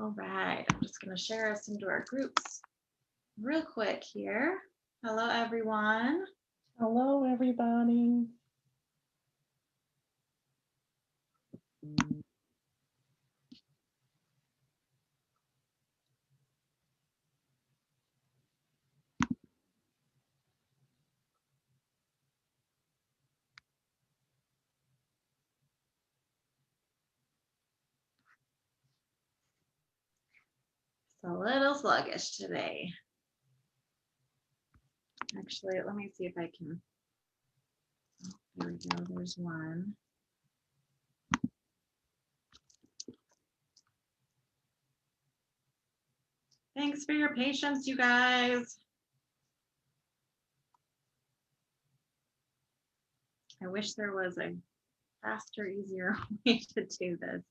All right, I'm just going to share us into our groups real quick here. Hello, everyone. Hello, everybody. It's a little sluggish today. Actually, let me see if I can. Oh, there we go. There's one. Thanks for your patience, you guys. I wish there was a faster, easier way to do this.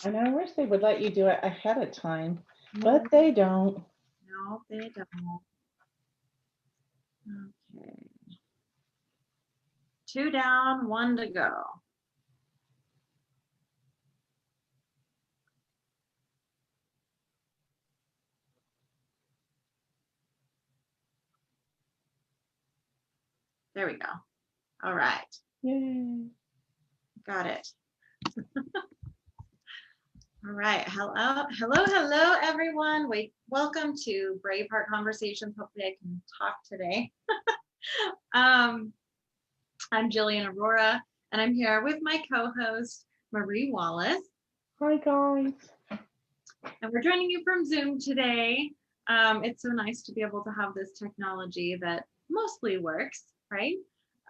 And I wish they would let you do it ahead of time, but they don't. No, they don't. Okay. 2 down, 1 to go. There we go. All right. Yay. Got it. All right. Hello, everyone. Welcome to Braveheart Conversations. Hopefully I can talk today. I'm Jillian Aurora, and I'm here with my co-host, Marie Wallace. Hi, guys. And we're joining you from Zoom today. It's so nice to be able to have this technology that mostly works, right?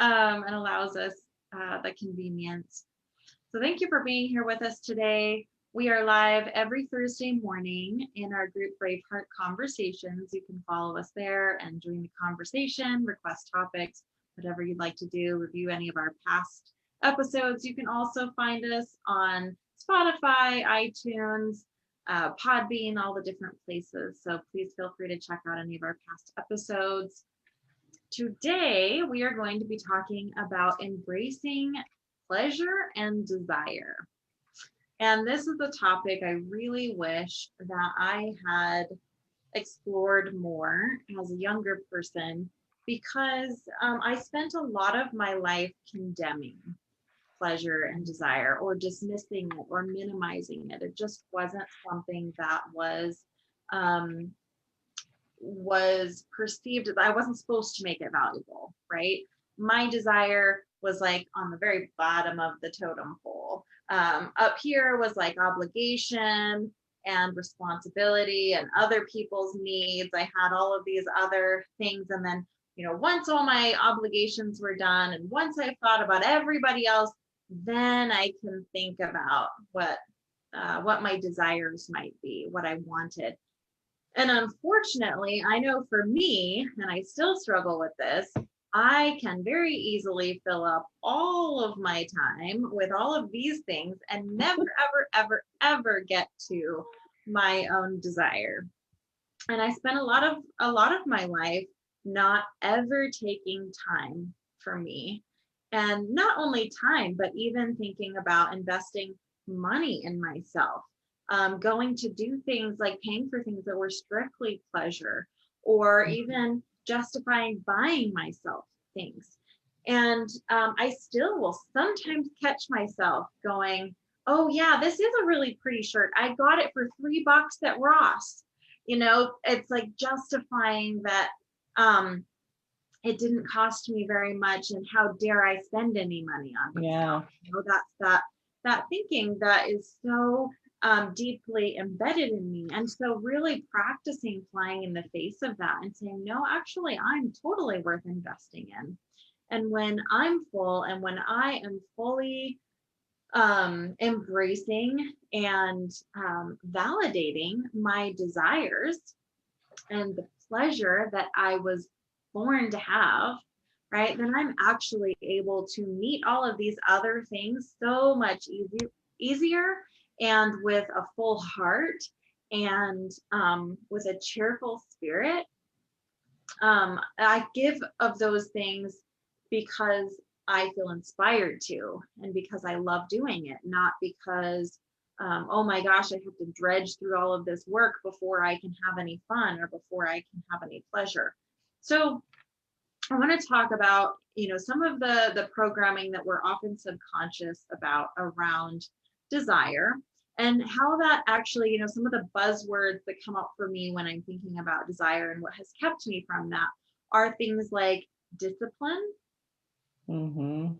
And allows us the convenience. So thank you for being here with us today. We are live every Thursday morning in our group Braveheart Conversations. You can follow us there and join the conversation, request topics, whatever you'd like to do, review any of our past episodes. You can also find us on Spotify, iTunes, Podbean, all the different places. So please feel free to check out any of our past episodes. Today, we are going to be talking about embracing pleasure and desire. And this is a topic I really wish that I had explored more as a younger person, because I spent a lot of my life condemning pleasure and desire, or dismissing it, or minimizing it. It just wasn't something that was perceived as, I wasn't supposed to make it valuable, right? My desire was like on the very bottom of the totem pole. Up here was like obligation and responsibility and other people's needs. I had all of these other things. And then, once all my obligations were done, and once I thought about everybody else, then I can think about what my desires might be, what I wanted. And unfortunately, I know for me, and I still struggle with this, I can very easily fill up all of my time with all of these things and never, ever, ever, ever get to my own desire. And I spent a lot of my life not ever taking time for me. And not only time, but even thinking about investing money in myself. Going to do things like paying for things that were strictly pleasure, or even justifying buying myself things. And I still will sometimes catch myself going, oh yeah, this is a really pretty shirt. I got it for $3 at Ross. It's like justifying that it didn't cost me very much, and how dare I spend any money on myself. That's that thinking that is so deeply embedded in me. And so really practicing flying in the face of that and saying, no, actually, I'm totally worth investing in. And when I'm full, and when I am fully embracing and validating my desires and the pleasure that I was born to have, right, then I'm actually able to meet all of these other things so much easier, and with a full heart, and with a cheerful spirit. I give of those things because I feel inspired to, and because I love doing it, not because oh my gosh, I have to dredge through all of this work before I can have any fun or before I can have any pleasure. So I want to talk about, some of the programming that we're often subconscious about around desire, and how that actually, some of the buzzwords that come up for me when I'm thinking about desire and what has kept me from that are things like discipline, Mm-hmm.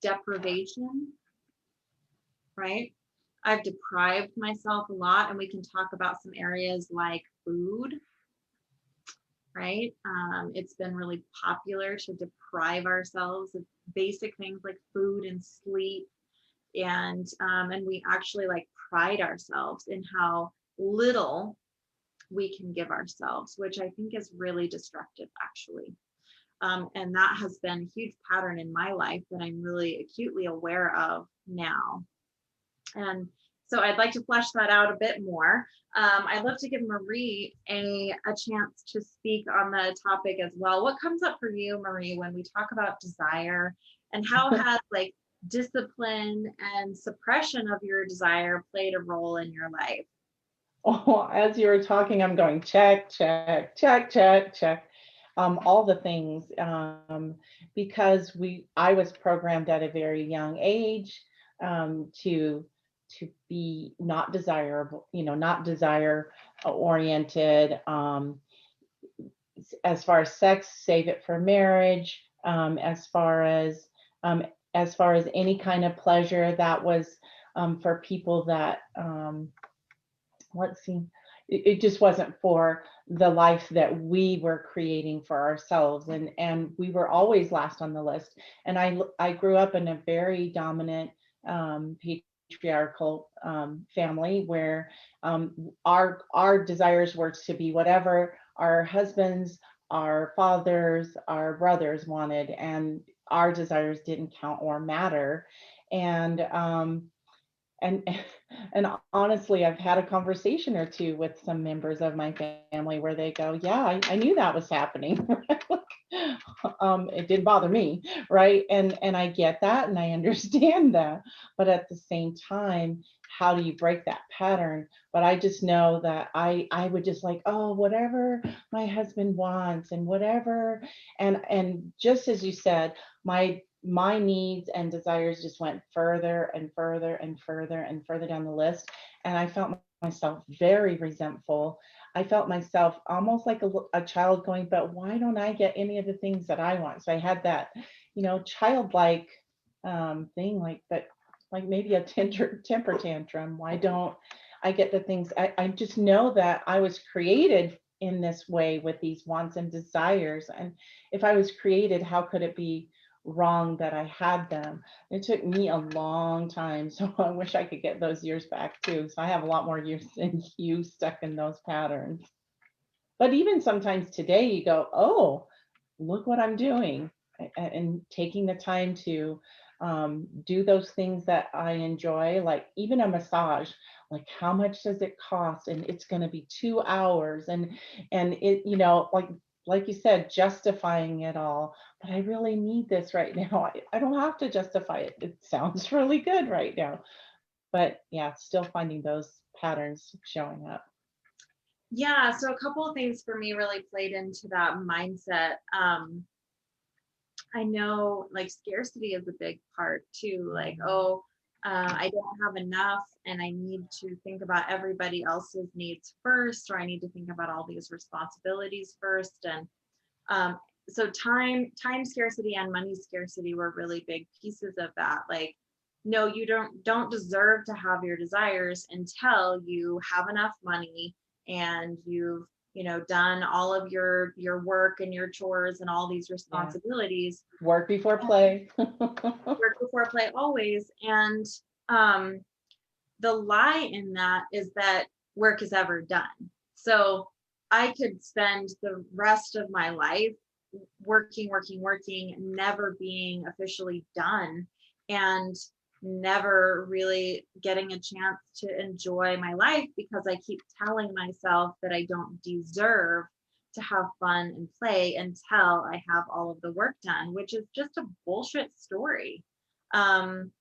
deprivation, right? I've deprived myself a lot, and we can talk about some areas like food, right? It's been really popular to deprive ourselves of basic things like food and sleep, and we actually like pride ourselves in how little we can give ourselves, which I think is really destructive, actually. And that has been a huge pattern in my life that I'm really acutely aware of now. And so I'd like to flesh that out a bit more. I'd love to give Marie a chance to speak on the topic as well. What comes up for you, Marie, when we talk about desire, and how has like discipline and suppression of your desire played a role in your life? Oh, as you were talking, I'm going check, check, check, check, check. All the things, because I was programmed at a very young age, to be not desirable, not desire oriented. As far as sex, save it for marriage. Um, as far as any kind of pleasure that was, for people that, let's see, it just wasn't for the life that we were creating for ourselves, and we were always last on the list. And I grew up in a very dominant, patriarchal, family, where, our desires were to be whatever our husbands, our fathers, our brothers wanted, and our desires didn't count or matter. And um and and honestly, I've had a conversation or two with some members of my family where they go, yeah, I knew that was happening. It didn't bother me, right? And I get that and I understand that, but at the same time, how do you break that pattern? But I just know that I would just like, oh, whatever my husband wants and whatever. And just as you said, my needs and desires just went further and further and further and further down the list. And I felt myself very resentful. I felt myself almost like a child going, but why don't I get any of the things that I want? So I had that, childlike, thing, like that, like maybe a temper tantrum. Why don't I get the things? I just know that I was created in this way with these wants and desires. And if I was created, how could it be wrong that I had them? It took me a long time. So I wish I could get those years back too. So I have a lot more years than you stuck in those patterns. But even sometimes today you go, oh, look what I'm doing. And taking the time to, do those things that I enjoy, like even a massage, like how much does it cost? And it's going to be 2 hours. And it, like you said, justifying it all. But I really need this right now. I don't have to justify it. It sounds really good right now. But yeah, still finding those patterns showing up. Yeah, so a couple of things for me really played into that mindset. I know like scarcity is a big part too. Like, oh, I don't have enough and I need to think about everybody else's needs first, or I need to think about all these responsibilities first. And so time scarcity and money scarcity were really big pieces of that. Like, no, you don't deserve to have your desires until you have enough money and you've done all of your work and your chores and all these Yeah. responsibilities. Work before play. Work before play always. And um the lie in that is that work is ever done. So I could spend the rest of my life working, working, working, never being officially done, and never really getting a chance to enjoy my life because I keep telling myself that I don't deserve to have fun and play until I have all of the work done, which is just a bullshit story. Um,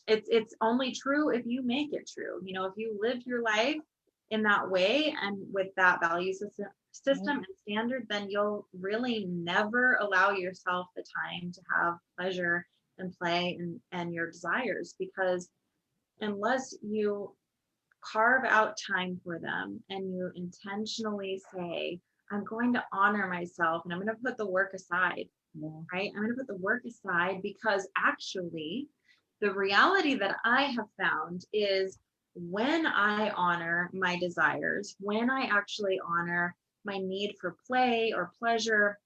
It's only true if you make it true. If you live your life in that way and with that value system and standard, then you'll really never allow yourself the time to have pleasure and play and your desires, because unless you carve out time for them and you intentionally say, I'm going to honor myself and I'm going to put the work aside, Yeah. right? I'm going to put the work aside, because actually, the reality that I have found is when I honor my desires, when I actually honor my need for play or pleasure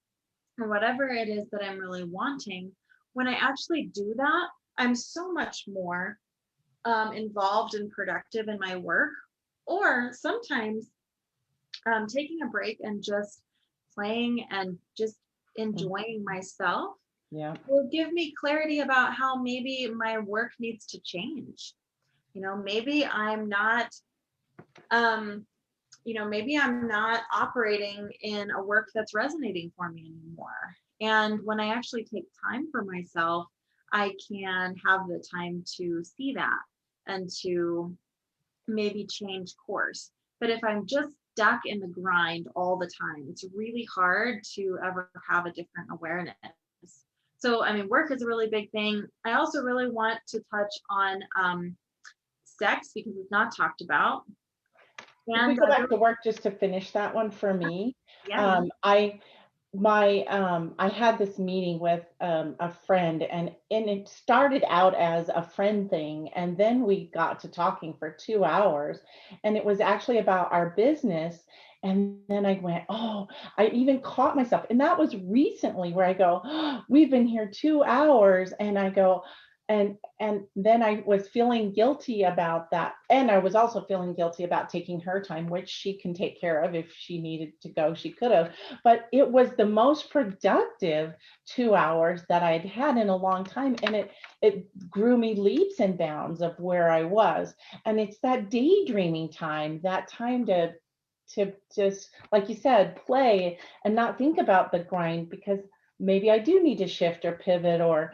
or whatever it is that I'm really wanting, when I actually do that, I'm so much more involved and productive in my work. Or sometimes taking a break and just playing and just Mm. enjoying myself Yeah. will give me clarity about how maybe my work needs to change. Maybe I'm not, um, maybe I'm not operating in a work that's resonating for me anymore. And when I actually take time for myself, I can have the time to see that and to maybe change course. But if I'm just stuck in the grind all the time, it's really hard to ever have a different awareness. So, I mean, work is a really big thing. I also really want to touch on sex, because it's not talked about. If we And go I back really, to work just to finish that one for me, yeah. I I had this meeting with a friend, and it started out as a friend thing, and then we got to talking for 2 hours, and it was actually about our business. And then I went, oh, I even caught myself, and that was recently where I go, oh, we've been here 2 hours, and I go, and then I was feeling guilty about that. And I was also feeling guilty about taking her time, which she can take care of. If she needed to go, she could have. But it was the most productive 2 hours that I'd had in a long time. And it grew me leaps and bounds of where I was. And it's that daydreaming time, that time to just, like you said, play and not think about the grind, because maybe I do need to shift or pivot or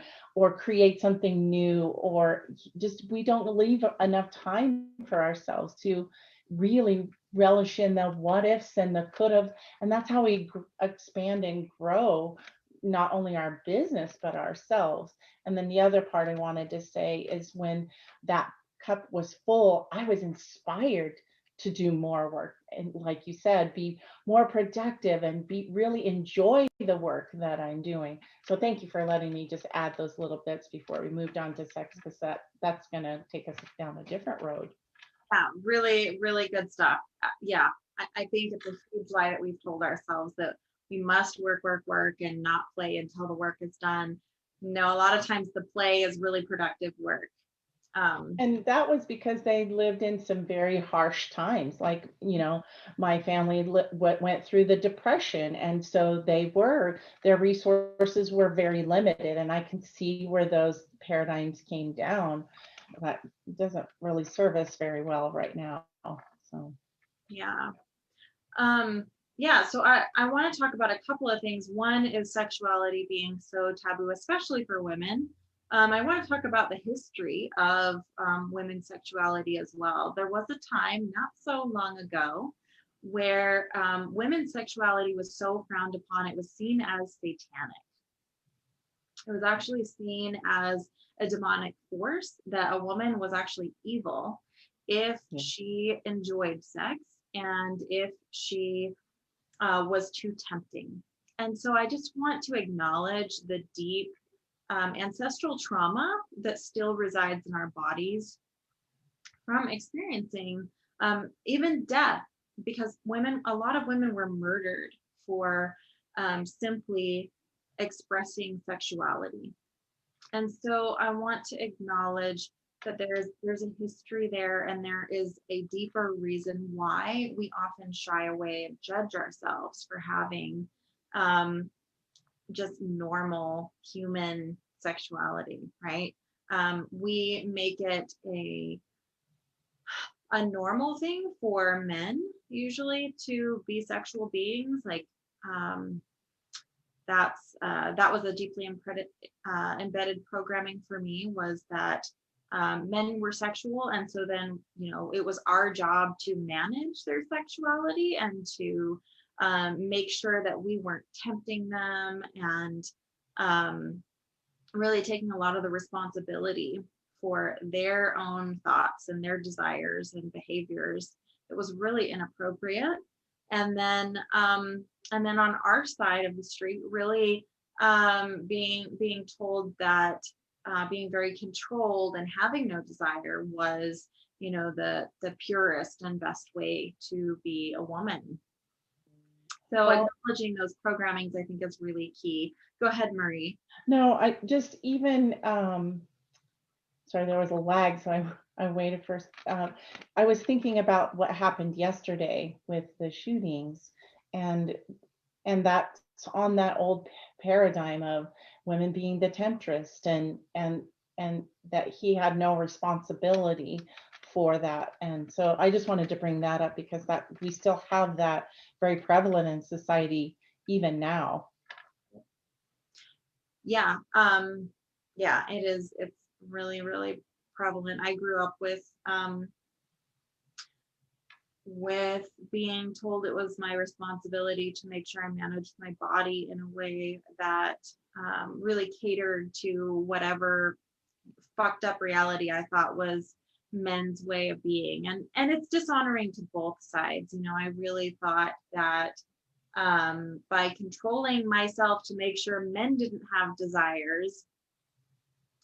create something new, or just we don't leave enough time for ourselves to really relish in the what ifs and the could have. And that's how we expand and grow not only our business but ourselves. And then the other part I wanted to say is when that cup was full, I was inspired to do more work, and like you said, be more productive and be really enjoy the work that I'm doing. So thank you for letting me just add those little bits before we moved on to sex, because that's going to take us down a different road. Yeah, really, really good stuff. Yeah, I think it's a huge lie that we've told ourselves, that we must work, work, work and not play until the work is done. No, a lot of times the play is really productive work. And that was because they lived in some very harsh times. Like, my family went through the Depression. And so their resources were very limited. And I can see where those paradigms came down. That doesn't really serve us very well right now. So, Yeah. Yeah, so I want to talk about a couple of things. One is sexuality being so taboo, especially for women. I want to talk about the history of women's sexuality as well. There was a time not so long ago where women's sexuality was so frowned upon, it was seen as satanic. It was actually seen as a demonic force, that a woman was actually evil if yeah. she enjoyed sex and if she was too tempting. And so I just want to acknowledge the deep ancestral trauma that still resides in our bodies from experiencing even death, because a lot of women were murdered for simply expressing sexuality. And so I want to acknowledge that there's a history there, and there is a deeper reason why we often shy away and judge ourselves for having um, just normal human sexuality, right? We make it a normal thing for men usually to be sexual beings. Like um, that was a deeply embedded programming for me, was that men were sexual, and so then, it was our job to manage their sexuality and to make sure that we weren't tempting them, and really taking a lot of the responsibility for their own thoughts and their desires and behaviors. It was really inappropriate. And then on our side of the street, really being told that being very controlled and having no desire was, the purest and best way to be a woman. So Well, acknowledging those programmings, I think, is really key. Go ahead, Marie. no, I just even, sorry, there was a lag, so I waited first. I was thinking about what happened yesterday with the shootings, and that's on that old paradigm of women being the temptress, and that he had no responsibility for that. And so I just wanted to bring that up because that we still have that very prevalent in society even now. Yeah, it is. It's really, really prevalent. I grew up with being told it was my responsibility to make sure I managed my body in a way that really catered to whatever fucked up reality I thought was men's way of being. And it's dishonoring to both sides. I really thought that by controlling myself to make sure men didn't have desires,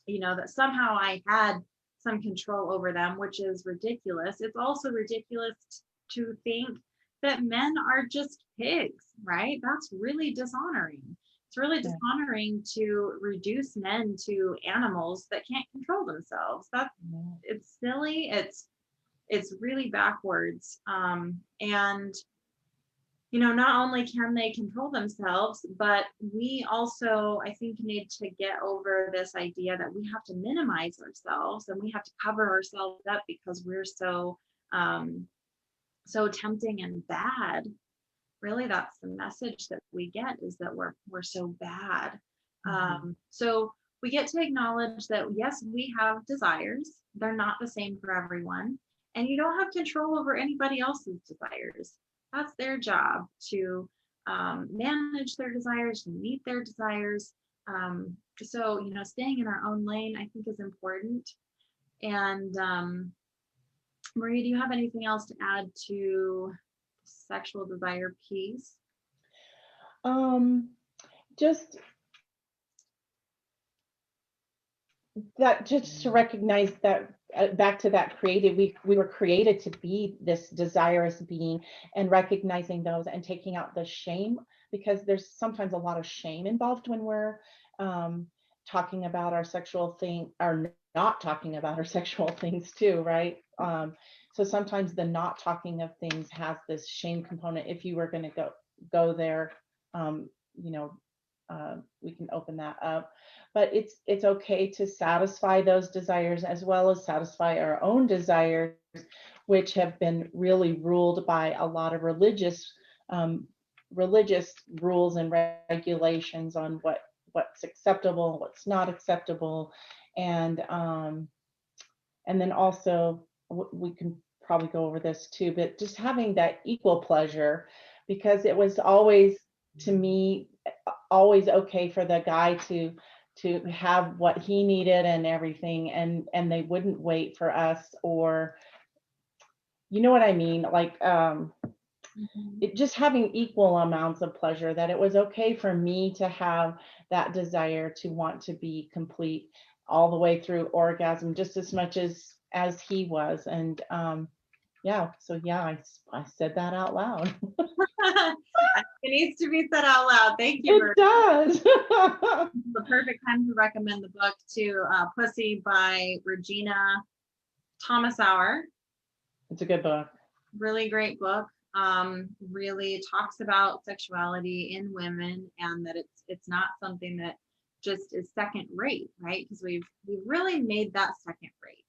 that somehow I had some control over them, which is ridiculous. It's also ridiculous to think that men are just pigs, right? That's really dishonoring. It's really Yeah. dishonoring to reduce men to animals that can't control themselves. It's silly. It's really backwards. And not only can they control themselves, but we also, I think, need to get over this idea that we have to minimize ourselves and we have to cover ourselves up because we're so tempting and bad. Really, that's the message that we get, is that we're so bad. So we get to acknowledge that, yes, we have desires. They're not the same for everyone. And you don't have control over anybody else's desires. That's their job to manage their desires, to meet their desires. So, staying in our own lane, I think, is important. And Marie, do you have anything else to add to sexual desire piece? Just that, just to recognize that, back to that creative, we were created to be this desirous being, and recognizing those and taking out the shame, because there's sometimes a lot of shame involved when we're talking about our sexual thing, or not talking about our sexual things too, right? So sometimes the not talking of things has this shame component. If you were going to go there, you know, we can open that up. But it's okay to satisfy those desires as well as satisfy our own desires, which have been really ruled by a lot of religious rules and regulations on what's acceptable, what's not acceptable. And then also, we can probably go over this too, but just having that equal pleasure, because it was always, to me, always okay for the guy to have what he needed and everything, and they wouldn't wait for us, or you know what I mean, like just having equal amounts of pleasure, that it was okay for me to have that desire to want to be complete all the way through orgasm just as much as he was. And yeah, so yeah, I said that out loud. It needs to be said out loud. Thank you. It does. The perfect time to recommend the book to Pussy by Regina Thomasauer. It's a good book. Really great book. Really talks about sexuality in women, and that it's not something that just is second rate, right? Because we've really made that second rate.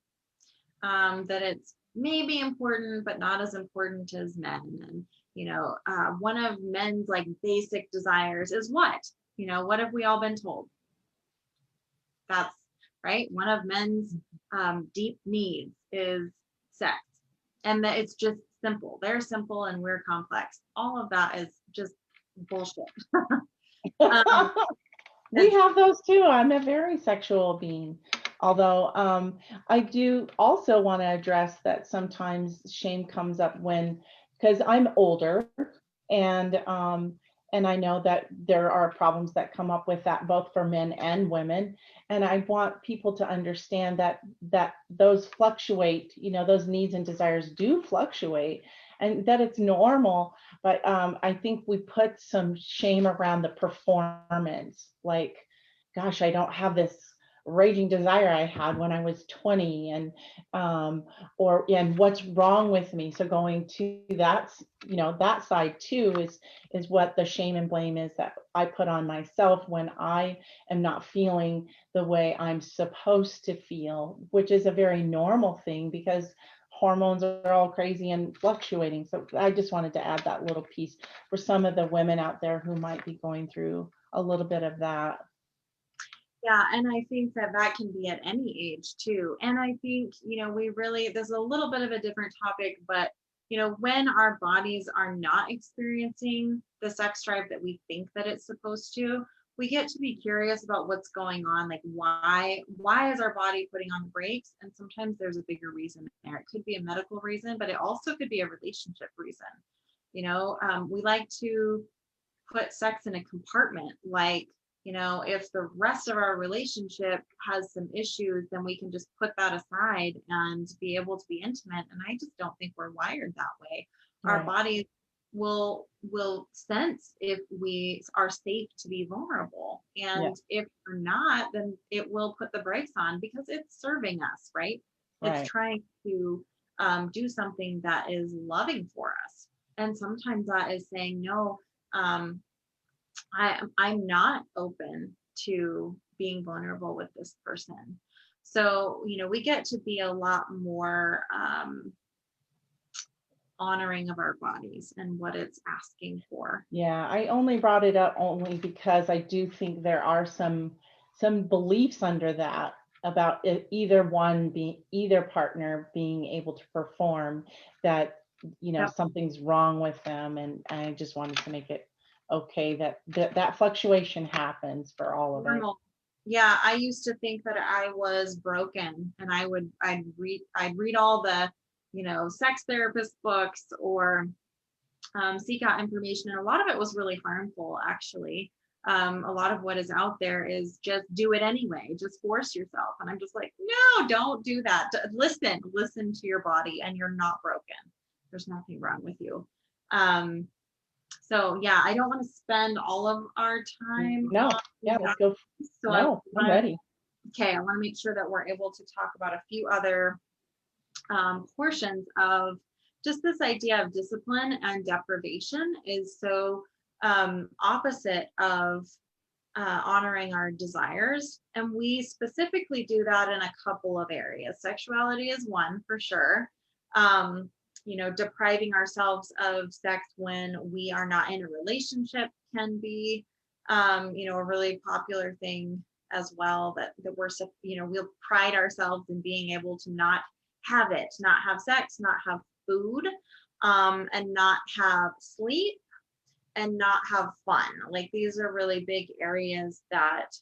That it's maybe important, but not as important as men. And one of men's like basic desires is what? What have we all been told? right? One of men's deep needs is sex, and that it's just simple. They're simple and we're complex. All of that is just bullshit. Um, We have those too. I'm a very sexual being. Although I do also want to address that sometimes shame comes up when, because I'm older, and and I know that there are problems that come up with that both for men and women. And I want people to understand that those fluctuate, those needs and desires do fluctuate, and that it's normal. But I think we put some shame around the performance, like, gosh, I don't have this raging desire I had when I was 20, and what's wrong with me. So going to that side too is what the shame and blame is that I put on myself when I am not feeling the way I'm supposed to feel, which is a very normal thing because hormones are all crazy and fluctuating. So I just wanted to add that little piece for some of the women out there who might be going through a little bit of that. Yeah, and I think that that can be at any age too. And I think, we really, there's a little bit of a different topic, but, when our bodies are not experiencing the sex drive that we think that it's supposed to, we get to be curious about what's going on. Like, why is our body putting on the brakes? And sometimes there's a bigger reason there. It could be a medical reason, but it also could be a relationship reason. We like to put sex in a compartment, like, if the rest of our relationship has some issues, then we can just put that aside and be able to be intimate. And I just don't think we're wired that way. Our Right. bodies will sense if we are safe to be vulnerable, Yeah. and if we're not, then it will put the brakes on because it's serving us, right? It's Right. trying to do something that is loving for us, and sometimes that is saying no. I'm not open to being vulnerable with this person. So, we get to be a lot more honoring of our bodies and what it's asking for. Yeah, I only brought it up only because I do think there are some beliefs under that about either partner being able to perform, that Yep. something's wrong with them, and I just wanted to make it okay that fluctuation happens for all of it. Normal. Yeah, I used to think that I was broken, and I'd read all the, sex therapist books, or seek out information. And a lot of it was really harmful, actually. A lot of what is out there is just do it anyway, just force yourself. And I'm just like, no, don't do that. Listen to your body, and you're not broken. There's nothing wrong with you. So yeah, I don't want to spend all of our time No, on yeah, let's go. so No, I'm ready. okay, I want to make sure that we're able to talk about a few other portions of just this idea of discipline and deprivation is so opposite of honoring our desires. And we specifically do that in a couple of areas. Sexuality is one for sure. Depriving ourselves of sex when we are not in a relationship can be, a really popular thing as well, that we'll pride ourselves in being able to not have it, not have sex, not have food, and not have sleep, and not have fun. Like, these are really big areas that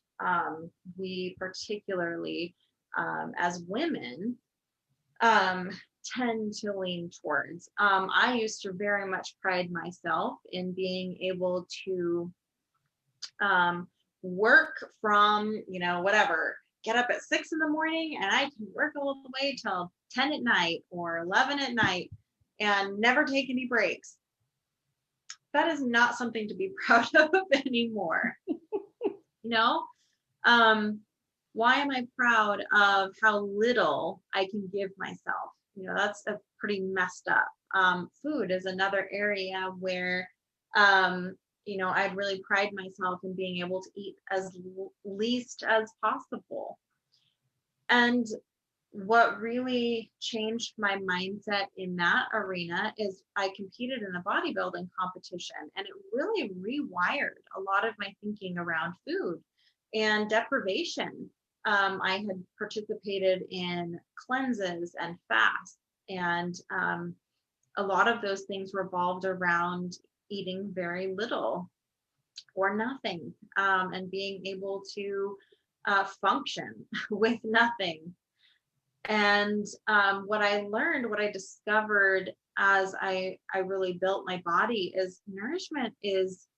we particularly, as women, tend to lean towards. I used to very much pride myself in being able to work from, whatever, get up at 6 in the morning, and I can work all the way till 10 at night or 11 at night and never take any breaks. That is not something to be proud of anymore. Why am I proud of how little I can give myself? That's a pretty messed up. Food is another area where, I'd really pride myself in being able to eat as least as possible. And what really changed my mindset in that arena is I competed in a bodybuilding competition, and it really rewired a lot of my thinking around food and deprivation. I had participated in cleanses and fasts, and a lot of those things revolved around eating very little or nothing, and being able to function with nothing. And what I learned, what I discovered as I really built my body is nourishment is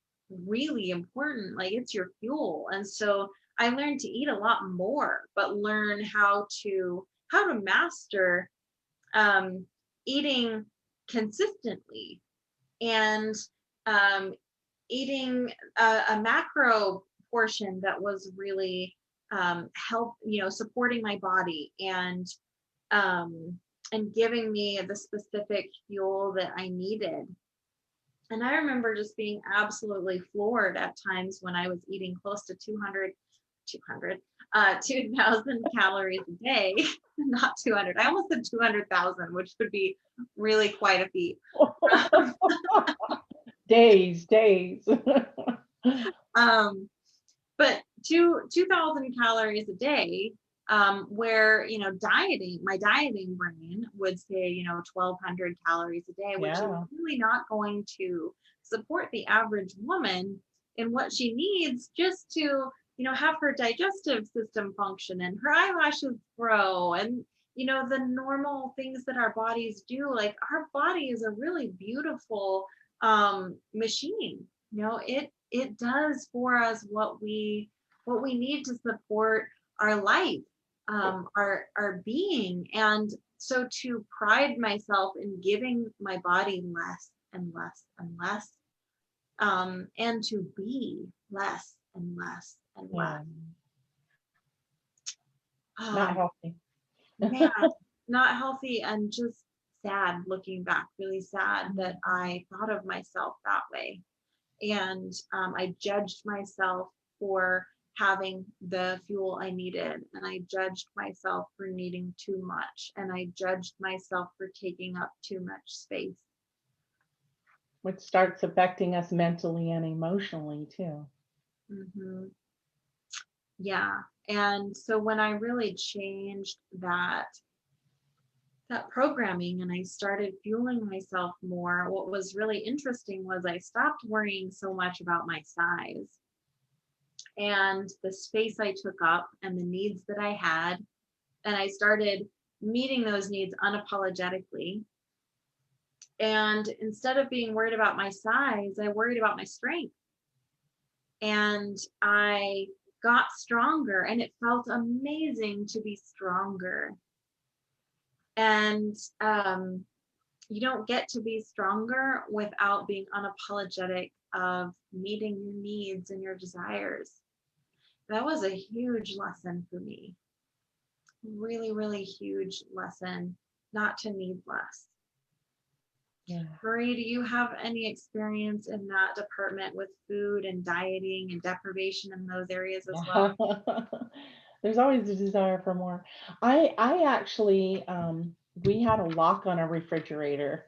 really important. Like it's your fuel. And so I learned to eat a lot more, but learn how to master um, eating consistently, and um, eating a macro portion that was really supporting my body, um, and giving me the specific fuel that I needed. And I remember just being absolutely floored at times when I was eating close to 2,000 calories a day, not 200. I almost said 200,000, which would be really quite a feat. Days. Um, but 2,000 calories a day, where, my dieting brain would say, 1,200 calories a day, which is Yeah. really not going to support the average woman in what she needs just to, have her digestive system function and her eyelashes grow, and, the normal things that our bodies do. Like our body is a really beautiful machine. It does for us what we need to support our life, our being. And so to pride myself in giving my body less and less and less, and to be less and less and less. Yeah. Not Oh healthy. man, not healthy, and just sad looking back, really sad that I thought of myself that way. And I judged myself for having the fuel I needed, and I judged myself for needing too much, and I judged myself for taking up too much space. Which starts affecting us mentally and emotionally too. Hmm. Yeah. And so when I really changed that programming and I started fueling myself more, what was really interesting was I stopped worrying so much about my size and the space I took up and the needs that I had. And I started meeting those needs unapologetically. And instead of being worried about my size, I worried about my strength. And I got stronger, and it felt amazing to be stronger. And you don't get to be stronger without being unapologetic of meeting your needs and your desires. That was a huge lesson for me. Really, really huge lesson, not to need less. Yeah. Marie, do you have any experience in that department with food and dieting and deprivation in those areas as well? There's always a desire for more. I actually we had a lock on a refrigerator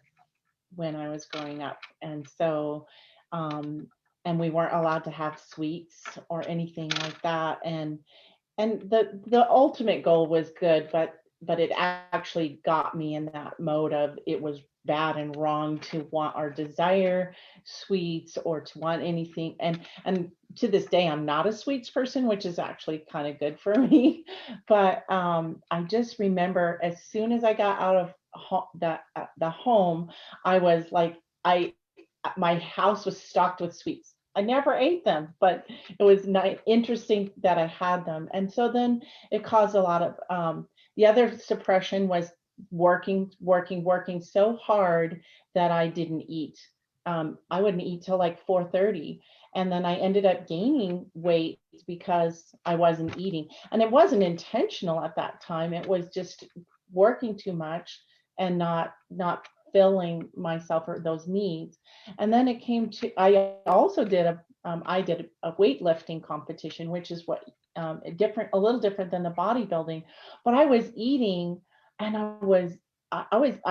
when I was growing up. And so um and we weren't allowed to have sweets or anything like that. And the ultimate goal was good, but it actually got me in that mode of it was bad and wrong to want or desire sweets or to want anything. And to this day I'm not a sweets person, which is actually kind of good for me. But I just remember as soon as I got out of the home, I was like, I my house was stocked with sweets. I never ate them, but it was interesting that I had them. And so then it caused a lot of the other suppression was working so hard that I didn't eat. I wouldn't eat till like 4:30. And then I ended up gaining weight because I wasn't eating. And it wasn't intentional at that time. It was just working too much and not filling myself or those needs. And then it came to, I also did I did a weightlifting competition, which is what a little different than the bodybuilding. But I was eating, and I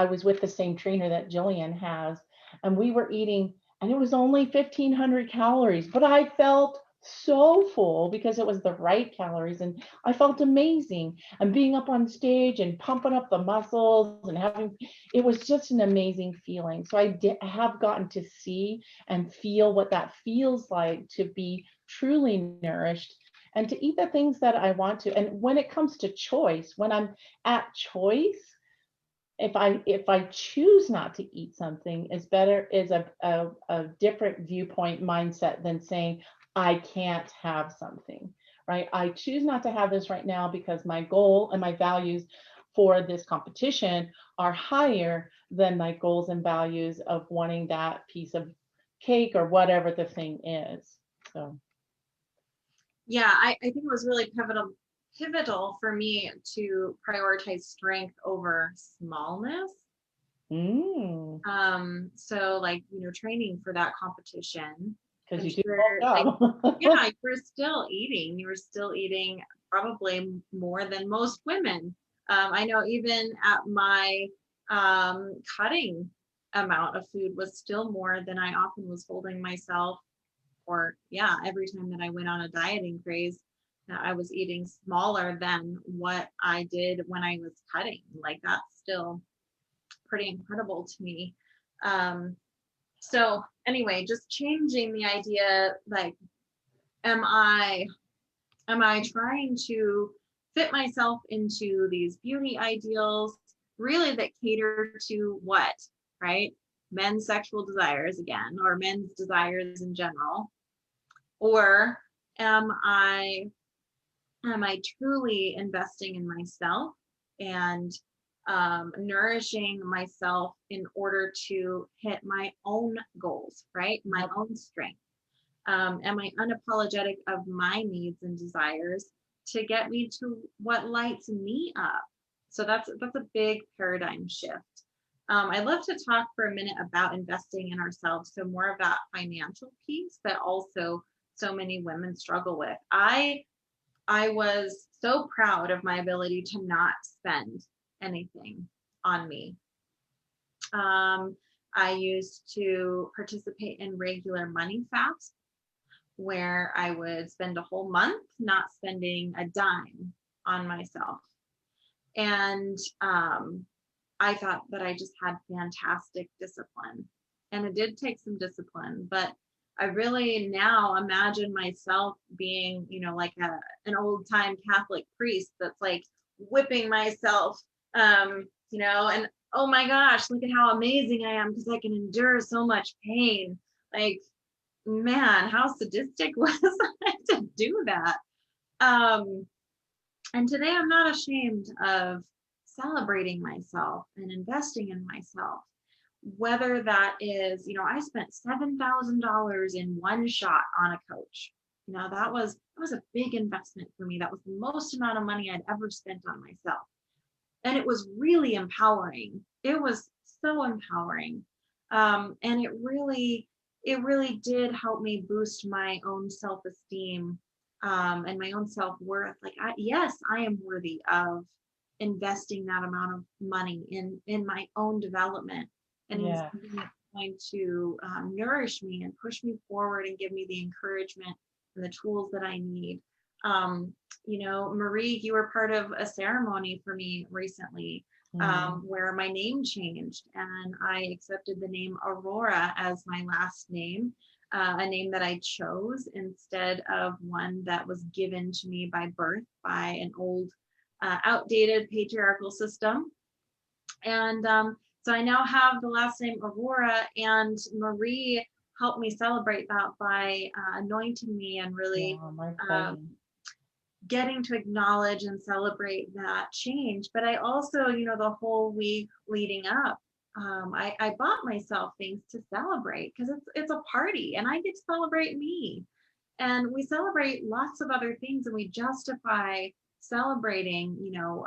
was with the same trainer that Jillian has, and we were eating, and it was only 1,500 calories, but I felt so full because it was the right calories, and I felt amazing. And being up on stage and pumping up the muscles and having, it was just an amazing feeling. So I have gotten to see and feel what that feels like to be truly nourished and to eat the things that I want to. And when it comes to choice, when I'm at choice, if I choose not to eat something, is better, is a different viewpoint mindset than saying I can't have something, right? I choose not to have this right now because my goal and my values for this competition are higher than my goals and values of wanting that piece of cake or whatever the thing is. So Yeah, I think it was really pivotal for me to prioritize strength over smallness. mm, So like, training for that competition, because I'm you do sure bulk like, up. yeah, you were still eating probably more than most women. I know even at my cutting amount of food was still more than I often was holding myself, or yeah, every time that I went on a dieting craze, I was eating smaller than what I did when I was cutting. Like that's still pretty incredible to me. Um, so anyway, just changing the idea, like, am I am I trying to fit myself into these beauty ideals really that cater to what, right? Men's sexual desires again, or men's desires in general, or am I am I truly investing in myself and nourishing myself in order to hit my own goals, right? My Yep. own strength. Am I unapologetic of my needs and desires to get me to what lights me up? So that's a big paradigm shift. I'd love to talk for a minute about investing in ourselves. So more of that financial piece that also so many women struggle with. I was so proud of my ability to not spend anything on me. Um, I used to participate in regular money fasts where I would spend a whole month not spending a dime on myself. And I thought that I just had fantastic discipline. And it did take some discipline, but I really now imagine myself being, like an old time Catholic priest that's like whipping myself, and oh my gosh, look at how amazing I am because I can endure so much pain. Like, man, how sadistic was I to do that? Um, and today I'm not ashamed of celebrating myself and investing in myself. Whether that is, I spent $7,000 in one shot on a coach. That was a big investment for me. That was the most amount of money I'd ever spent on myself. And it was really empowering. It was so empowering. And it really did help me boost my own self-esteem, and my own self-worth. Like, yes, I am worthy of investing that amount of money in my own development and in Yeah. something that's going to nourish me and push me forward and give me the encouragement and the tools that I need. um, Marie, you were part of a ceremony for me recently, Mm. where my name changed and I accepted the name Aurora as my last name, a name that I chose instead of one that was given to me by birth by an old, outdated patriarchal system. And so I now have the last name Aurora, and Marie helped me celebrate that by anointing me and really Yeah, my um, pleasure. getting to acknowledge and celebrate that change. But I also, the whole week leading up, I bought myself things to celebrate because it's a party and I get to celebrate me. And we celebrate lots of other things and we justify celebrating,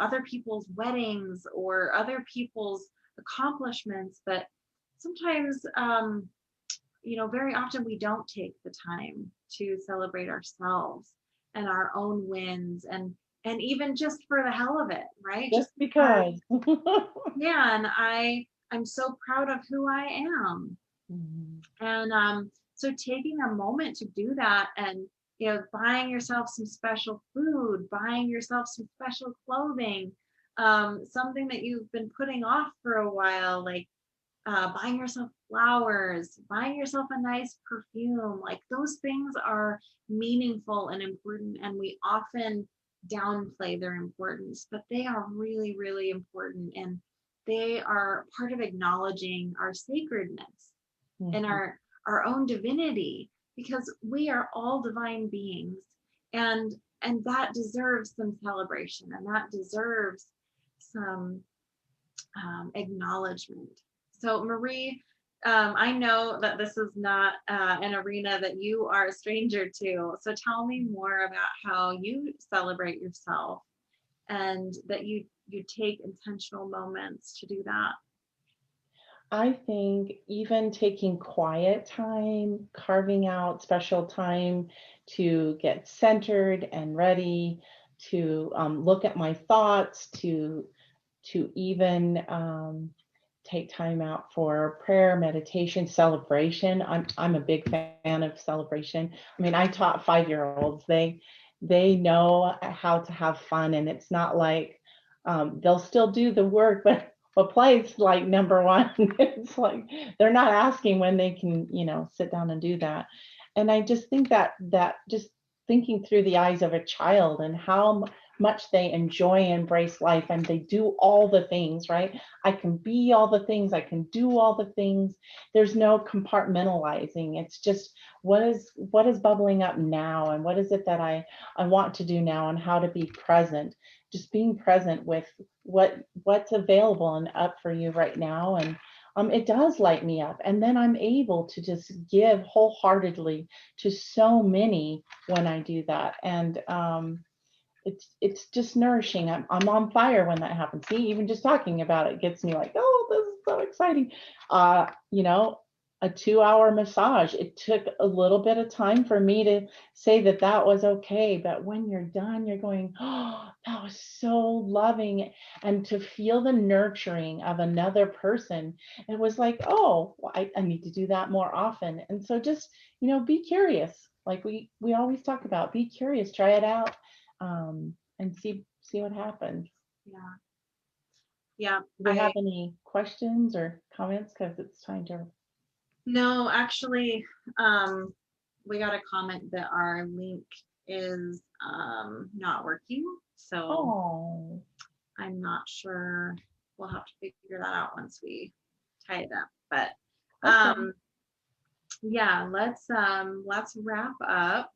other people's weddings or other people's accomplishments. But sometimes, very often we don't take the time to celebrate ourselves and our own wins, and even just for the hell of it, right? Just Just because, because. yeah, and I'm so proud of who I am. Mhm. And so taking a moment to do that and buying yourself some special food, buying yourself some special clothing, something that you've been putting off for a while, like buying yourself flowers, buying yourself a nice perfume. Like those things are meaningful and important, and we often downplay their importance, but they are really, really important. And they are part of acknowledging our sacredness and Mhm. our own divinity, because we are all divine beings, and that deserves some celebration, and that deserves some acknowledgement. So, Marie, I know that this is not an arena that you are a stranger to. So, tell me more about how you celebrate yourself, and that you take intentional moments to do that. I think even taking quiet time, carving out special time to get centered and ready, to look at my thoughts, to even take time out for prayer, meditation, celebration. I'm a big fan of celebration. I mean, I taught 5-year-olds. They know how to have fun, and it's not like they'll still do the work, but play's like number one. It's like they're not asking when they can, sit down and do that. And I just think that just thinking through the eyes of a child and how much they enjoy and embrace life, and they do all the things, right? I can be all the things, I can do all the things. There's no compartmentalizing. It's just what is bubbling up now, and what is it that I want to do now, and how to be present. Just being present with what's available and up for you right now. And it does light me up, and then I'm able to just give wholeheartedly to so many when I do that. And it's just nourishing. I'm on fire when that happens. See, even just talking about it gets me like, oh, this is so exciting. Uh, you know, a 2-hour massage. It took a little bit of time for me to say that was okay. But when you're done, you're going, oh, that was so loving. And to feel the nurturing of another person, it was like, oh, well, I need to do that more often. And so just, be curious. Like we always talk about, be curious, try it out, and see what happens. Yeah, yeah. Do we have any questions or comments? Because it's time to. No, actually, um, we got a comment that our link is not working. So Oh, I'm not sure. We'll have to figure that out once we tie it up. But okay. yeah, let's wrap up.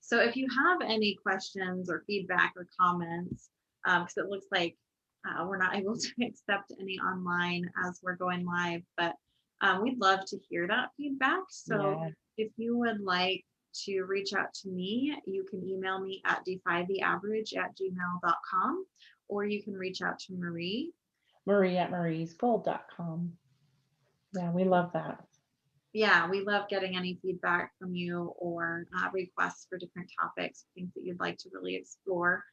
So if you have any questions or feedback or comments, because it looks like we're not able to accept any online as we're going live, but we'd love to hear that feedback. So Yeah. if you would like to reach out to me, you can email me at defytheaverage@gmail.com, or you can reach out to Marie. Marie at mariesgold.com. Yeah, we love that. Yeah, we love getting any feedback from you, or requests for different topics, things that you'd like to really explore.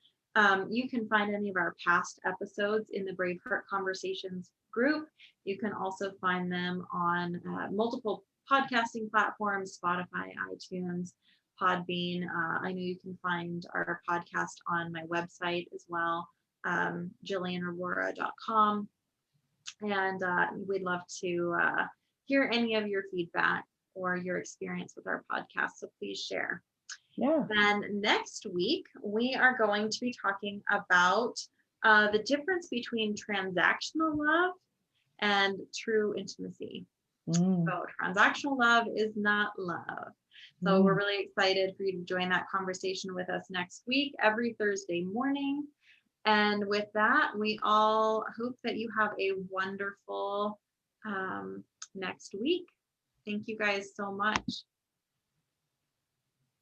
You can find any of our past episodes in the Braveheart Conversations group. You can also find them on multiple podcasting platforms: Spotify, iTunes, Podbean. I know you can find our podcast on my website as well, jillianaurora.com. And we'd love to hear any of your feedback or your experience with our podcast. So please share. Yeah. Then next week, we are going to be talking about the difference between transactional love and true intimacy. Mm, So transactional love is not love. So we're mm. really excited for you to join that conversation with us next week, every Thursday morning. And with that, we all hope that you have a wonderful next week. Thank you guys so much.